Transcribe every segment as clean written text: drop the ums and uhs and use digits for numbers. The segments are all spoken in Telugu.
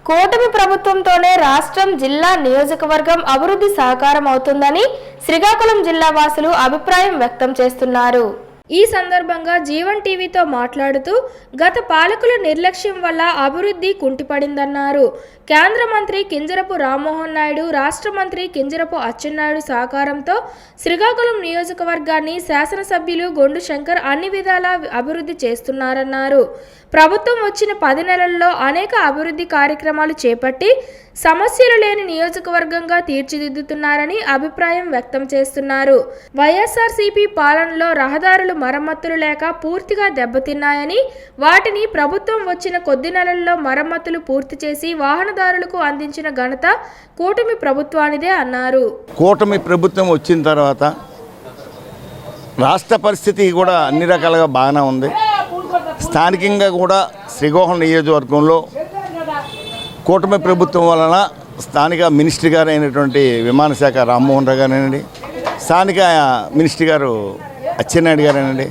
కూటమి ప్రభుత్వంతోనే రాష్ట్రం, జిల్లా, నియోజకవర్గం అభివృద్ధి సాకారం అవుతుందని శ్రీకాకుళం జిల్లా వాసులు అభిప్రాయం వ్యక్తం చేస్తున్నారు. ఈ సందర్భంగా జీవన్ టీవీతో మాట్లాడుతూ గత పాలకుల నిర్లక్ష్యం వల్ల అభివృద్ధి కుంటిపడిందన్నారు. కేంద్ర మంత్రి కింజరపు రామ్మోహన్ నాయుడు, రాష్ట్ర మంత్రి కింజరపు అచ్చెన్నాయుడు సహకారంతో శ్రీకాకుళం నియోజకవర్గాన్ని శాసనసభ్యులు గొండు శంకర్ అన్ని విధాలా అభివృద్ధి చేస్తున్నారన్నారు. ప్రభుత్వం వచ్చిన 10 నెలల్లో అనేక అభివృద్ధి కార్యక్రమాలు చేపట్టి సమస్యలు లేని నియోజకవర్గంగా తీర్చిదిద్దుతున్నారని అభిప్రాయం వ్యక్తం చేస్తున్నారు. వైఎస్ఆర్సీపీ పాలనలో రహదారులు మరమ్మతులు లేక పూర్తిగా దెబ్బతిన్నాయని, వాటిని ప్రభుత్వం వచ్చిన కొద్ది నెలల్లో మరమ్మతులు పూర్తి చేసి వాహనదారులకు అందించిన ఘనత కూటమి ప్రభుత్వానిదే అన్నారు. కూటమి ప్రభుత్వం వచ్చిన తర్వాత రాష్ట్ర పరిస్థితి కూడా అన్ని రకాలుగా బాగానే ఉంది. స్థానికంగా కూడా శ్రీకాకుళం నియోజకవర్గంలో కూటమి ప్రభుత్వం వలన స్థానిక మినిస్టర్ గారు అయినటువంటి విమానశాఖ రామ్మోహన్ రావు గారేనండి, స్థానిక మినిస్టర్ గారు అచ్చెన్నాయుడు గారేనండి,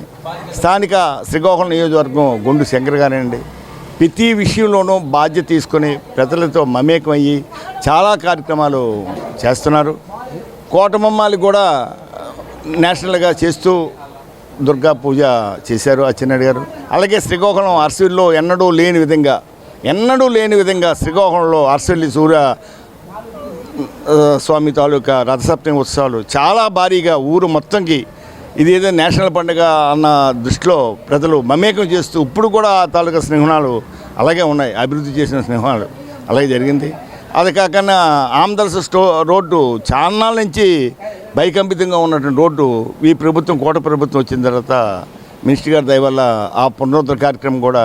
స్థానిక శ్రీకాకుళం నియోజకవర్గం గొండు శంకర్ గారేనండి, ప్రతి విషయంలోనూ బాధ్యత తీసుకొని ప్రజలతో మమేకమయ్యి చాలా కార్యక్రమాలు చేస్తున్నారు. కోటమమ్మాలి కూడా నేషనల్గా చేస్తూ దుర్గా పూజ చేశారు అచ్చెన్నాయుడు గారు. అలాగే శ్రీకాకుళం అరసవిల్లో ఎన్నడూ లేని విధంగా శ్రీకాకుళంలో అరసవిల్లి సూర్య స్వామి తాలూకా రథసప్తమి ఉత్సవాలు చాలా భారీగా ఊరు మొత్తంకి ఇది ఏదో నేషనల్ పండుగ అన్న దృష్టిలో ప్రజలు మమేకం చేస్తూ ఇప్పుడు కూడా ఆ తాలూకా స్నేహాలు అలాగే ఉన్నాయి. అభివృద్ధి చేసిన స్నేహాలు అలాగే జరిగింది. అది కాకుండా ఆమ్దల్స్ రోడ్డు చాలా నుంచి భయకంపితంగా ఉన్నటువంటి రోడ్డు ఈ ప్రభుత్వం కోట ప్రభుత్వం వచ్చిన తర్వాత మినిస్టర్ గారి దయ వల్ల ఆ పునరుద్ధరణ కార్యక్రమం కూడా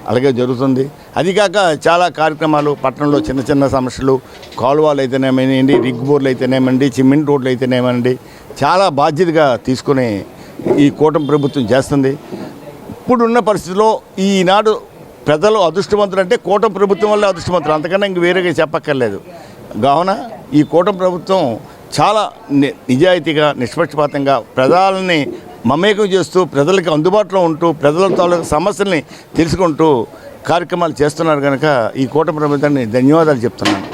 అలాగే జరుగుతుంది. అది కాక చాలా కార్యక్రమాలు పట్టణంలో చిన్న చిన్న సమస్యలు, కాలువలు అయితేనేమనండి, రిగ్ బోర్లు అయితేనేమండి, సిమెంట్ రోడ్లు అయితేనేమనండి చాలా బాధ్యతగా తీసుకుని ఈ కూటమి ప్రభుత్వం చేస్తుంది. ఇప్పుడున్న పరిస్థితిలో ఈనాడు ప్రజలు అదృష్టవంతులు అంటే కూటమి ప్రభుత్వం వల్ల అదృష్టవంతులు, అంతకన్నా ఇంక వేరేగా చెప్పక్కర్లేదు. కావున ఈ కూటమి ప్రభుత్వం చాలా నిజాయితీగా నిష్పక్షపాతంగా ప్రజలని మమేకం చేస్తూ ప్రజలకు అందుబాటులో ఉంటూ ప్రజల తాలూకు సమస్యల్ని తెలుసుకుంటూ కార్యక్రమాలు చేస్తున్నారు కనుక ఈ కూటమి ప్రభుత్వాన్ని ధన్యవాదాలు చెప్తున్నాను.